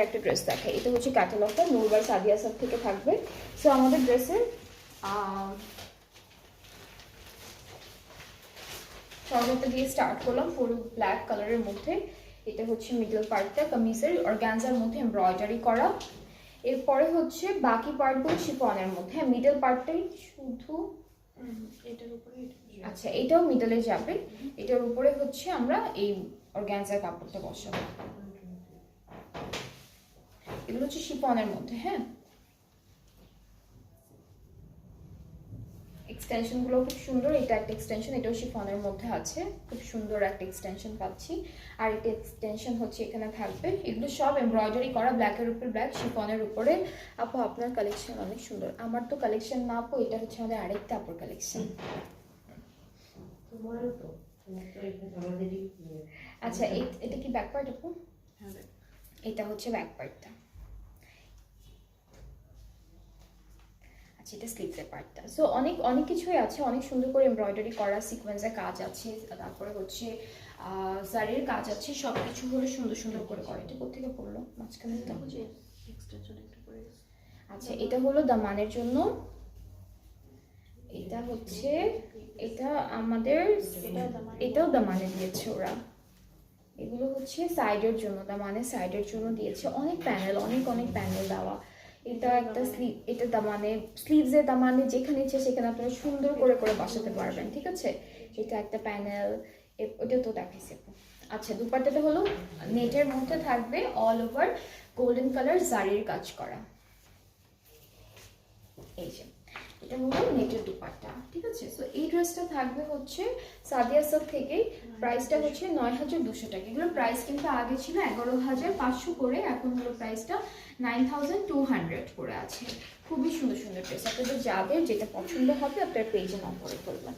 একটা ড্রেস দেখাই, এটা হচ্ছে ক্যাটালগটা নূর বাই সাদিয়া সাব থেকে থাকবে। সো আমাদের ড্রেসের সর্বটা দিয়ে স্টার্ট করলাম পুরো ব্ল্যাক কালারের মধ্যে। এটা হচ্ছে মিডল পার্টটা কামিজের অর্গানজার মধ্যে এমব্রয়ডারি করা। এরপরে হচ্ছে বাকি পার্টগুলো শিফনের মধ্যে, মিডল পার্টটাই শুধু এটার উপরে আচ্ছা এটাও মিডলে যাবে। এটার উপরে হচ্ছে আমরা এই অর্গানজার কাপড়টা বসাবো। এগুলো হচ্ছে শিফনের মধ্যে। হ্যাঁ, এক্সটেনশনগুলো খুব সুন্দর। এটা একটা এক্সটেনশন, এটাও শিফনের মধ্যে আছে, খুব সুন্দর একটা এক্সটেনশন পাচ্ছি। আর একটা এক্সটেনশন হচ্ছে এখানে থাকবে। এগুলো সব এমব্রয়ডারি করা, ব্ল্যাকের উপর ব্ল্যাক, শিফনের উপরে। আপু আপনার কালেকশন অনেক সুন্দর। আমার তো কালেকশন না আপু, এটা হচ্ছে আমাদের আরেকটা আপুর কালেকশন। আচ্ছা এটা কি ব্যাক পার্ট আপু? এটা হচ্ছে ব্যাক পার্টটা। আচ্ছা এটা স্লিভসের পার্টটা। সো অনেক অনেক কিছুই আছে, অনেক সুন্দর করে এমব্রয়ডারি করা, সিকোয়েন্সের কাজ আছে, তারপরে হচ্ছে জারির কাজ আছে, সব কিছু হলো সুন্দর সুন্দর করে করা। এটা কোথেকে পড়লো মাঝখানে? আচ্ছা এটা হলো দামানের জন্য। এটা হচ্ছে এটা আমাদের এটাও দামানে দিয়েছে ওরা। এগুলো হচ্ছে সাইডের জন্য, দামানের সাইডের জন্য দিয়েছে। অনেক প্যানেল, অনেক অনেক প্যানেল দেওয়া। এটা একটা স্লিভ, এটা দামানে স্লিভসের দামানে যেখানে ইচ্ছে সেখানে আপনারা সুন্দর করে করে বসাতে পারবেন। ঠিক আছে, এটা একটা প্যানেল, ওটা তো দেখাইছে। আচ্ছা দুপাট্টাটা হলো নেটের মধ্যে থাকবে, অল ওভার গোল্ডেন কালার জারির কাজ করা। এই যে এটা হলো নেটের দুপাট্টা। ঠিক আছে, সো এই ড্রেসটা থাকবে হচ্ছে সাদিয়া সাব থেকে। প্রাইসটা হচ্ছে ৯,২০০ টাকা। এগুলোর প্রাইস কিন্তু আগে ছিল ১১,৫০০ করে, এখন হলো প্রাইসটা 9,200 করে আছে। খুবই সুন্দর সুন্দর ড্রেস, আপনাদের যাদের যেটা পছন্দ হবে আপনার পেজে নক করে ফেলবেন।